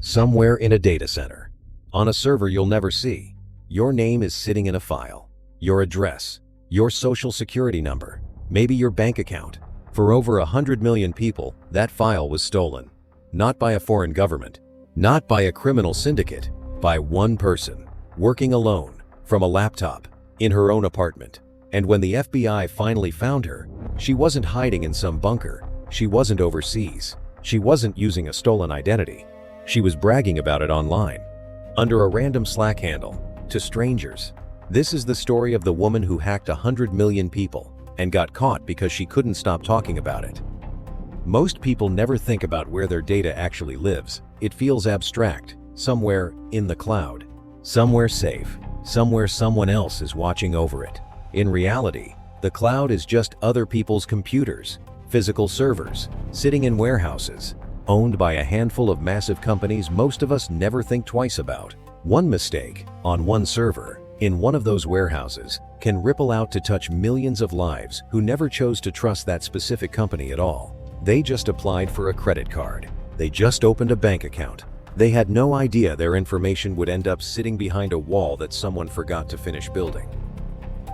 somewhere in a data center, on a server you'll never see. Your name is sitting in a file. Your address, your social security number, maybe your bank account. For over 100 million people, that file was stolen. Not by a foreign government, not by a criminal syndicate, by one person, working alone, from a laptop, in her own apartment. And when the FBI finally found her, she wasn't hiding in some bunker. She wasn't overseas. She wasn't using a stolen identity. She was bragging about it online, under a random Slack handle, to strangers. This is the story of the woman who hacked 100 million people and got caught because she couldn't stop talking about it. Most people never think about where their data actually lives. It feels abstract, somewhere in the cloud, somewhere safe, somewhere someone else is watching over it. In reality, the cloud is just other people's computers, physical servers, sitting in warehouses, owned by a handful of massive companies most of us never think twice about. One mistake, on one server, in one of those warehouses, can ripple out to touch millions of lives who never chose to trust that specific company at all. They just applied for a credit card. They just opened a bank account. They had no idea their information would end up sitting behind a wall that someone forgot to finish building.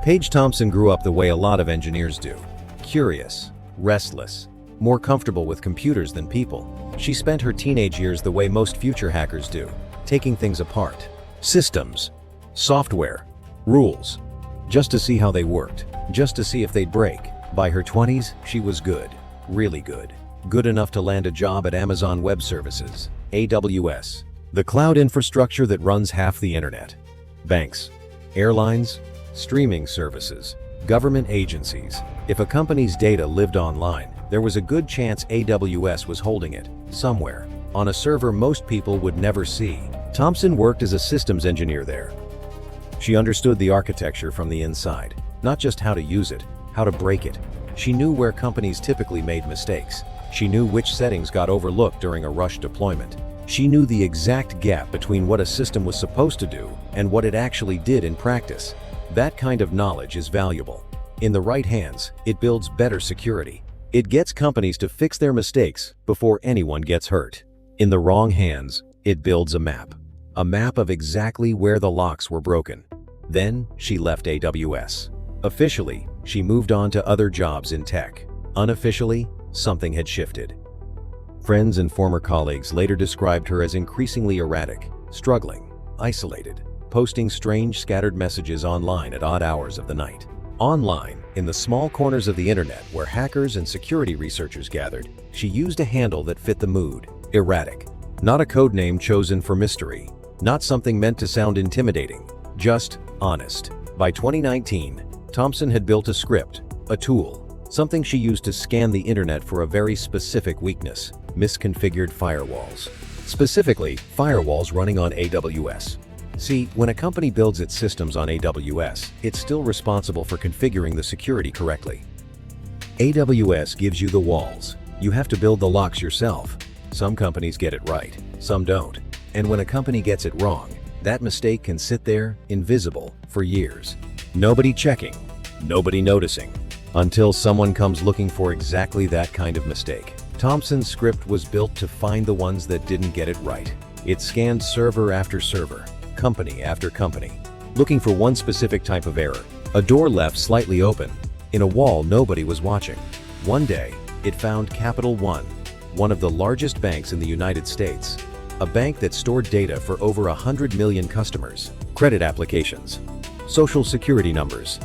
Paige Thompson grew up the way a lot of engineers do. Curious, restless, more comfortable with computers than people. She spent her teenage years the way most future hackers do, taking things apart. Systems, software, rules, just to see how they worked, just to see if they'd break. By her 20s, she was good, really good. Good enough to land a job at Amazon Web Services, AWS, the cloud infrastructure that runs half the internet. Banks, airlines, streaming services, government agencies. If a company's data lived online, there was a good chance AWS was holding it, somewhere, on a server most people would never see. Thompson worked as a systems engineer there. She understood the architecture from the inside, not just how to use it, how to break it. She knew where companies typically made mistakes. She knew which settings got overlooked during a rush deployment. She knew the exact gap between what a system was supposed to do and what it actually did in practice. That kind of knowledge is valuable. In the right hands, it builds better security. It gets companies to fix their mistakes before anyone gets hurt. In the wrong hands, it builds a map of exactly where the locks were broken. Then she left AWS. Officially, she moved on to other jobs in tech. Unofficially, something had shifted. Friends and former colleagues later described her as increasingly erratic, struggling, isolated, posting strange scattered messages online at odd hours of the night. Online, in the small corners of the internet where hackers and security researchers gathered, she used a handle that fit the mood: erratic. Not a code name chosen for mystery, not something meant to sound intimidating, just honest. By 2019, Thompson had built a script, a tool, something she used to scan the internet for a very specific weakness: misconfigured firewalls. Specifically, firewalls running on AWS. See, when a company builds its systems on AWS, it's still responsible for configuring the security correctly. AWS gives you the walls. You have to build the locks yourself. Some companies get it right, some don't. And when a company gets it wrong, that mistake can sit there, invisible, for years. Nobody checking, nobody noticing, until someone comes looking for exactly that kind of mistake. Thompson's script was built to find the ones that didn't get it right. It scanned server after server, company after company, looking for one specific type of error. A door left slightly open, in a wall nobody was watching. One day, it found Capital One, one of the largest banks in the United States. A bank that stored data for over 100 million customers, credit applications, social security numbers,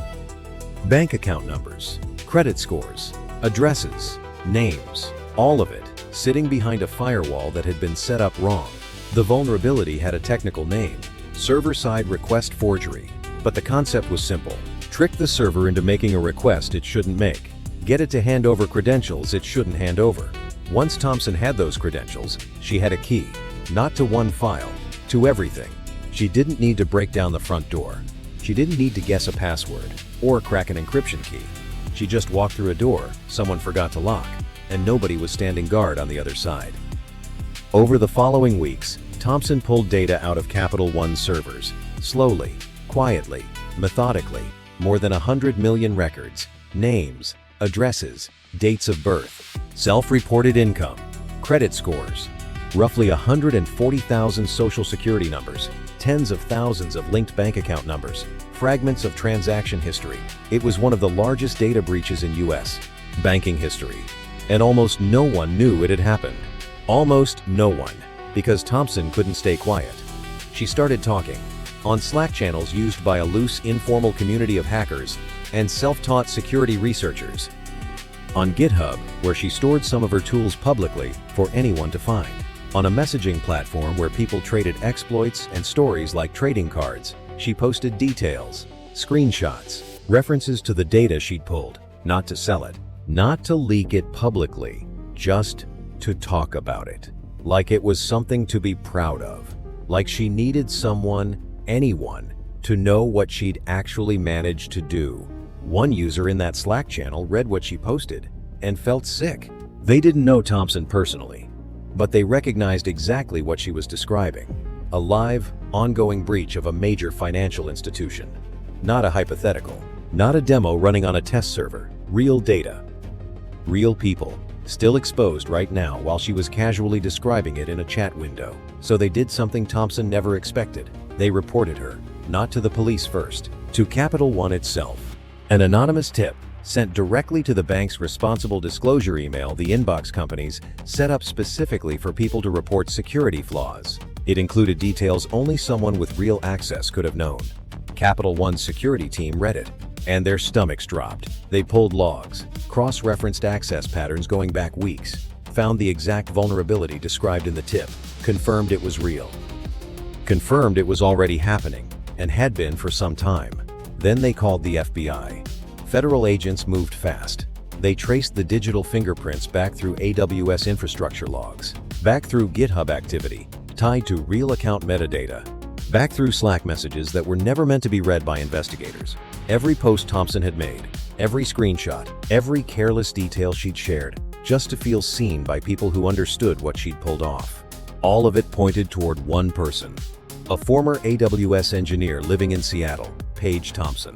bank account numbers, credit scores, addresses, names, all of it sitting behind a firewall that had been set up wrong. The vulnerability had a technical name: server-side request forgery. But the concept was simple: trick the server into making a request it shouldn't make, get it to hand over credentials it shouldn't hand over. Once Thompson had those credentials, she had a key. Not to one file, to everything. She didn't need to break down the front door. She didn't need to guess a password or crack an encryption key. She just walked through a door someone forgot to lock, and nobody was standing guard on the other side. Over the following weeks, Thompson pulled data out of Capital One servers, slowly, quietly, methodically. More than 100 million records, names, addresses, dates of birth, self-reported income, credit scores, Roughly 140,000 social security numbers, tens of thousands of linked bank account numbers, fragments of transaction history. It was one of the largest data breaches in U.S. banking history. And almost no one knew it had happened. Almost no one, because Thompson couldn't stay quiet. She started talking on Slack channels used by a loose, informal community of hackers and self-taught security researchers. On GitHub, where she stored some of her tools publicly for anyone to find. On a messaging platform where people traded exploits and stories like trading cards, she posted details, screenshots, references to the data she'd pulled, not to sell it, not to leak it publicly, just to talk about it. Like it was something to be proud of. Like she needed someone, anyone, to know what she'd actually managed to do. One user in that Slack channel read what she posted and felt sick. They didn't know Thompson personally, but they recognized exactly what she was describing. A live, ongoing breach of a major financial institution. Not a hypothetical. Not a demo running on a test server. Real data. Real people. Still exposed right now while she was casually describing it in a chat window. So they did something Thompson never expected. They reported her. Not to the police first. To Capital One itself. An anonymous tip sent directly to the bank's responsible disclosure email the inbox companies set up specifically for people to report security flaws. It included details only someone with real access could have known. Capital One's security team read it, and their stomachs dropped. They pulled logs, cross-referenced access patterns going back weeks, found the exact vulnerability described in the tip, confirmed it was real. Confirmed it was already happening, and had been for some time. Then they called the FBI. Federal agents moved fast. They traced the digital fingerprints back through AWS infrastructure logs, back through GitHub activity, tied to real account metadata, back through Slack messages that were never meant to be read by investigators. Every post Thompson had made, every screenshot, every careless detail she'd shared, just to feel seen by people who understood what she'd pulled off. All of it pointed toward one person. A former AWS engineer living in Seattle, Paige Thompson.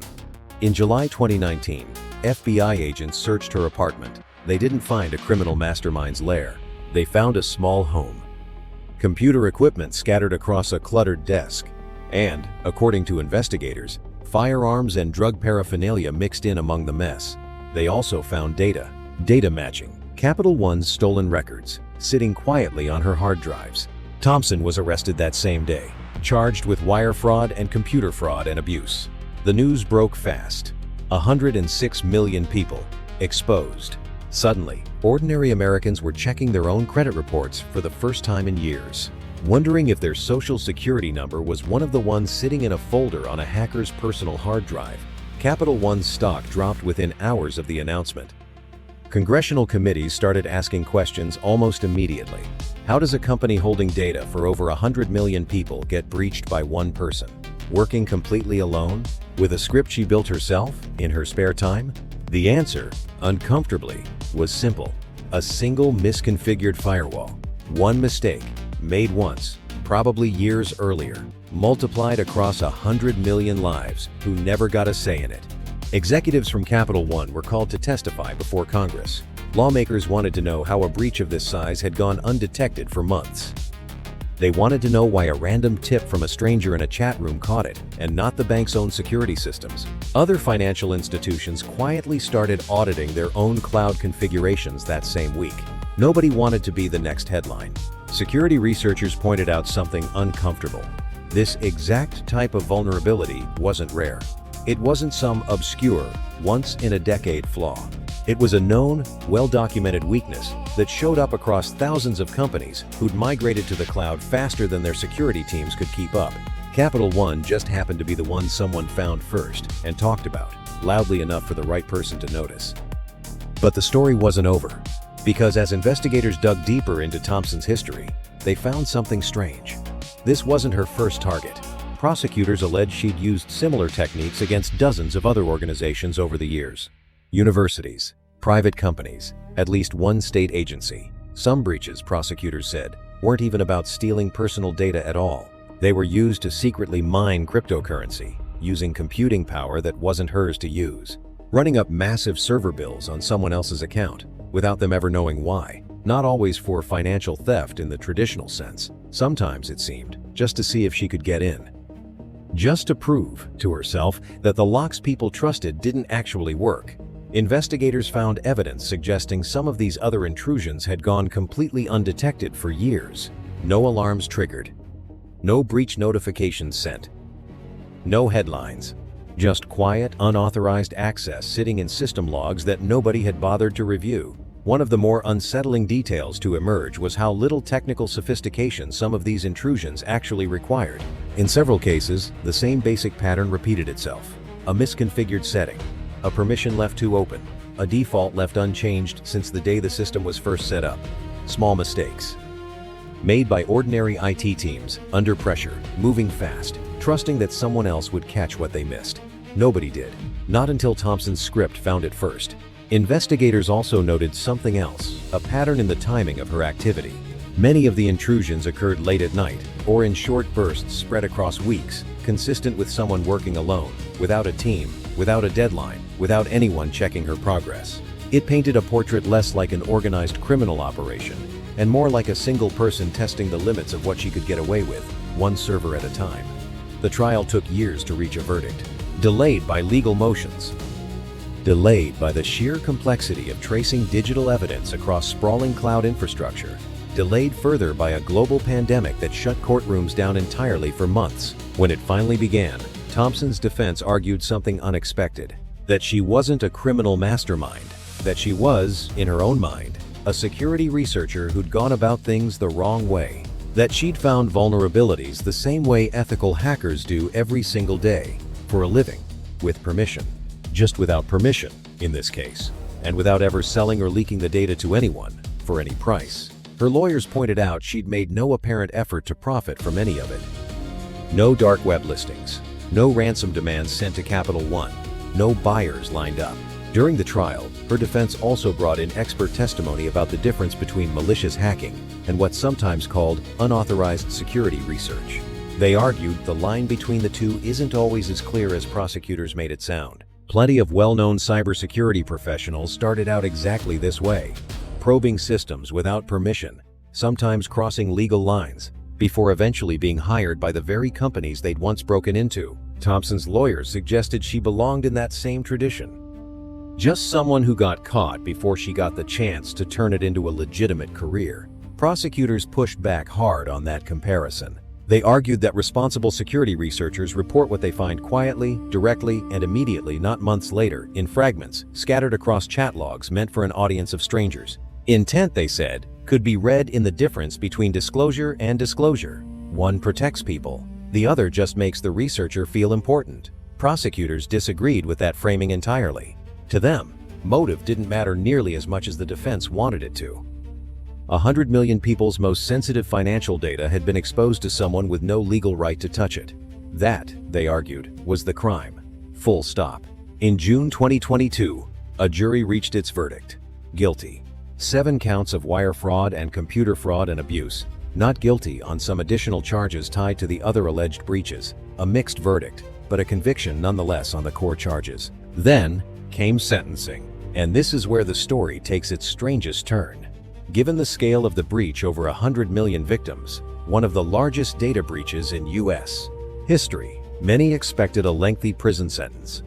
In July 2019, FBI agents searched her apartment. They didn't find a criminal mastermind's lair. They found a small home. Computer equipment scattered across a cluttered desk. And, according to investigators, firearms and drug paraphernalia mixed in among the mess. They also found data matching Capital One's stolen records, sitting quietly on her hard drives. Thompson was arrested that same day, charged with wire fraud and computer fraud and abuse. The news broke fast. 106 million people exposed. Suddenly, ordinary Americans were checking their own credit reports for the first time in years, wondering if their social security number was one of the ones sitting in a folder on a hacker's personal hard drive. Capital One's stock dropped within hours of the announcement. Congressional committees started asking questions almost immediately. How does a company holding data for over 100 million people get breached by one person? Working completely alone? With a script she built herself, in her spare time? The answer, uncomfortably, was simple. A single misconfigured firewall. One mistake, made once, probably years earlier, multiplied across 100 million lives who never got a say in it. Executives from Capital One were called to testify before Congress. Lawmakers wanted to know how a breach of this size had gone undetected for months. They wanted to know why a random tip from a stranger in a chat room caught it, and not the bank's own security systems. Other financial institutions quietly started auditing their own cloud configurations that same week. Nobody wanted to be the next headline. Security researchers pointed out something uncomfortable. This exact type of vulnerability wasn't rare. It wasn't some obscure, once-in-a-decade flaw. It was a known, well-documented weakness that showed up across thousands of companies who'd migrated to the cloud faster than their security teams could keep up. Capital One just happened to be the one someone found first and talked about, loudly enough for the right person to notice. But the story wasn't over, because as investigators dug deeper into Thompson's history, they found something strange. This wasn't her first target. Prosecutors alleged she'd used similar techniques against dozens of other organizations over the years. Universities, private companies, at least one state agency. Some breaches, prosecutors said, weren't even about stealing personal data at all. They were used to secretly mine cryptocurrency, using computing power that wasn't hers to use, running up massive server bills on someone else's account, without them ever knowing why. Not always for financial theft in the traditional sense. Sometimes, it seemed, just to see if she could get in. Just to prove to herself that the locks people trusted didn't actually work. Investigators found evidence suggesting some of these other intrusions had gone completely undetected for years. No alarms triggered. No breach notifications sent. No headlines. Just quiet, unauthorized access sitting in system logs that nobody had bothered to review. One of the more unsettling details to emerge was how little technical sophistication some of these intrusions actually required. In several cases, the same basic pattern repeated itself. A misconfigured setting. A permission left too open. A default left unchanged since the day the system was first set up. Small mistakes. Made by ordinary IT teams, under pressure, moving fast, trusting that someone else would catch what they missed. Nobody did. Not until Thompson's script found it first. Investigators also noted something else, a pattern in the timing of her activity. Many of the intrusions occurred late at night, or in short bursts spread across weeks, consistent with someone working alone, without a team, without a deadline, without anyone checking her progress. It painted a portrait less like an organized criminal operation, and more like a single person testing the limits of what she could get away with, one server at a time. The trial took years to reach a verdict. Delayed by legal motions. Delayed by the sheer complexity of tracing digital evidence across sprawling cloud infrastructure. Delayed further by a global pandemic that shut courtrooms down entirely for months. When it finally began, Thompson's defense argued something unexpected. That she wasn't a criminal mastermind. That she was, in her own mind, a security researcher who'd gone about things the wrong way. That she'd found vulnerabilities the same way ethical hackers do every single day, for a living, with permission. Just without permission, in this case, and without ever selling or leaking the data to anyone, for any price. Her lawyers pointed out she'd made no apparent effort to profit from any of it. No dark web listings. No ransom demands sent to Capital One. No buyers lined up. During the trial, her defense also brought in expert testimony about the difference between malicious hacking and what's sometimes called unauthorized security research. They argued the line between the two isn't always as clear as prosecutors made it sound. Plenty of well-known cybersecurity professionals started out exactly this way, probing systems without permission, sometimes crossing legal lines, before eventually being hired by the very companies they'd once broken into. Thompson's lawyers suggested she belonged in that same tradition. Just someone who got caught before she got the chance to turn it into a legitimate career. Prosecutors pushed back hard on that comparison. They argued that responsible security researchers report what they find quietly, directly, and immediately, not months later, in fragments, scattered across chat logs meant for an audience of strangers. Intent, they said, could be read in the difference between disclosure and disclosure. One protects people. The other just makes the researcher feel important. Prosecutors disagreed with that framing entirely. To them, motive didn't matter nearly as much as the defense wanted it to. 100 million people's most sensitive financial data had been exposed to someone with no legal right to touch it. That, they argued, was the crime. Full stop. In June 2022, a jury reached its verdict. Guilty. 7 counts of wire fraud and computer fraud and abuse. Not guilty on some additional charges tied to the other alleged breaches. A mixed verdict, but a conviction nonetheless on the core charges. Then came sentencing. And this is where the story takes its strangest turn. Given the scale of the breach, over 100 million victims, one of the largest data breaches in U.S. history, many expected a lengthy prison sentence.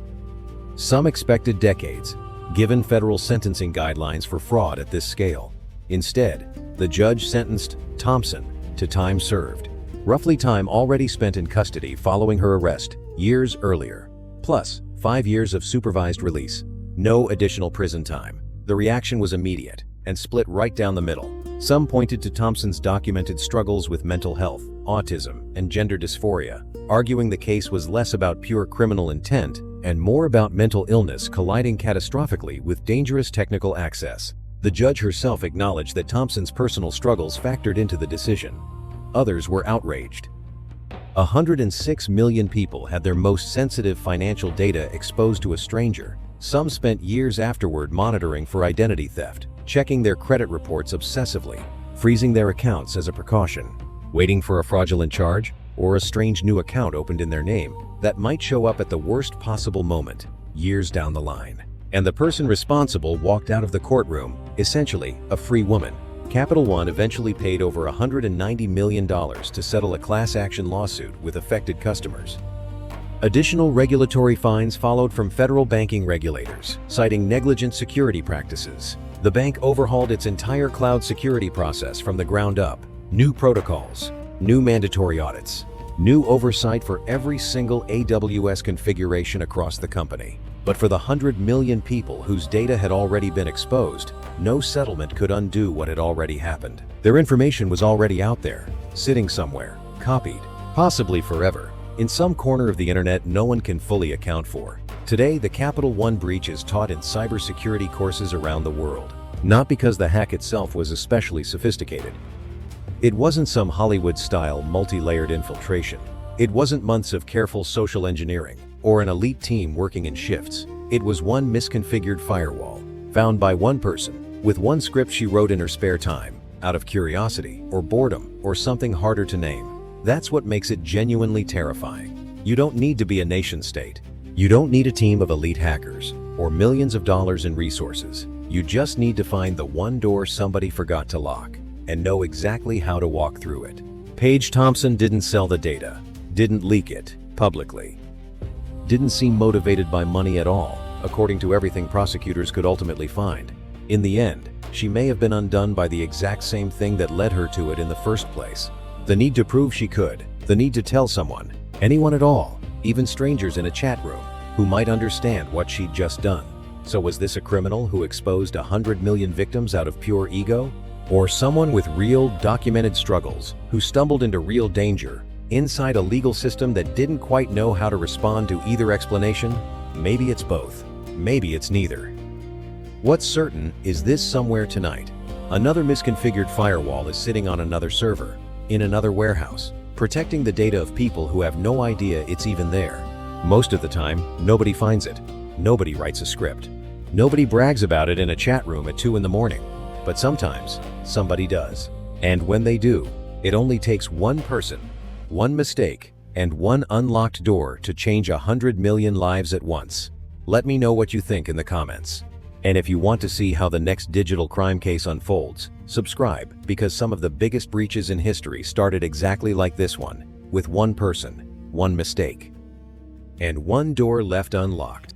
Some expected decades, given federal sentencing guidelines for fraud at this scale. Instead, the judge sentenced Thompson to time served, roughly time already spent in custody following her arrest years earlier, plus 5 years of supervised release. No additional prison time. The reaction was immediate and split right down the middle. Some pointed to Thompson's documented struggles with mental health, autism, and gender dysphoria, arguing the case was less about pure criminal intent and more about mental illness colliding catastrophically with dangerous technical access. The judge herself acknowledged that Thompson's personal struggles factored into the decision. Others were outraged. 106 million people had their most sensitive financial data exposed to a stranger. Some spent years afterward monitoring for identity theft, checking their credit reports obsessively, freezing their accounts as a precaution, waiting for a fraudulent charge or a strange new account opened in their name that might show up at the worst possible moment, years down the line. And the person responsible walked out of the courtroom, essentially a free woman, Capital One eventually paid over $190 million to settle a class action lawsuit with affected customers. Additional regulatory fines followed from federal banking regulators, citing negligent security practices. The bank overhauled its entire cloud security process from the ground up. New protocols, new mandatory audits, new oversight for every single AWS configuration across the company. But for the 100 million people whose data had already been exposed, no settlement could undo what had already happened. Their information was already out there, sitting somewhere, copied, possibly forever, in some corner of the internet no one can fully account for. Today, the Capital One breach is taught in cybersecurity courses around the world, not because the hack itself was especially sophisticated. It wasn't some Hollywood-style multi-layered infiltration. It wasn't months of careful social engineering or an elite team working in shifts. It was one misconfigured firewall, found by one person, with one script she wrote in her spare time, out of curiosity or boredom or something harder to name. That's what makes it genuinely terrifying. You don't need to be a nation-state. You don't need a team of elite hackers or millions of dollars in resources. You just need to find the one door somebody forgot to lock and know exactly how to walk through it. Paige Thompson didn't sell the data, didn't leak it publicly, didn't seem motivated by money at all, according to everything prosecutors could ultimately find. In the end, she may have been undone by the exact same thing that led her to it in the first place. The need to prove she could, the need to tell someone, anyone at all, even strangers in a chat room, who might understand what she'd just done. So was this a criminal who exposed 100 million victims out of pure ego? Or someone with real, documented struggles, who stumbled into real danger, inside a legal system that didn't quite know how to respond to either explanation? Maybe it's both. Maybe it's neither. What's certain is this: somewhere tonight, another misconfigured firewall is sitting on another server, in another warehouse, protecting the data of people who have no idea it's even there. Most of the time, nobody finds it. Nobody writes a script. Nobody brags about it in a chat room at 2 in the morning. But sometimes, somebody does. And when they do, it only takes one person, one mistake, and one unlocked door to change 100 million lives at once. Let me know what you think in the comments. And if you want to see how the next digital crime case unfolds, subscribe, because some of the biggest breaches in history started exactly like this one, with one person, one mistake, and one door left unlocked.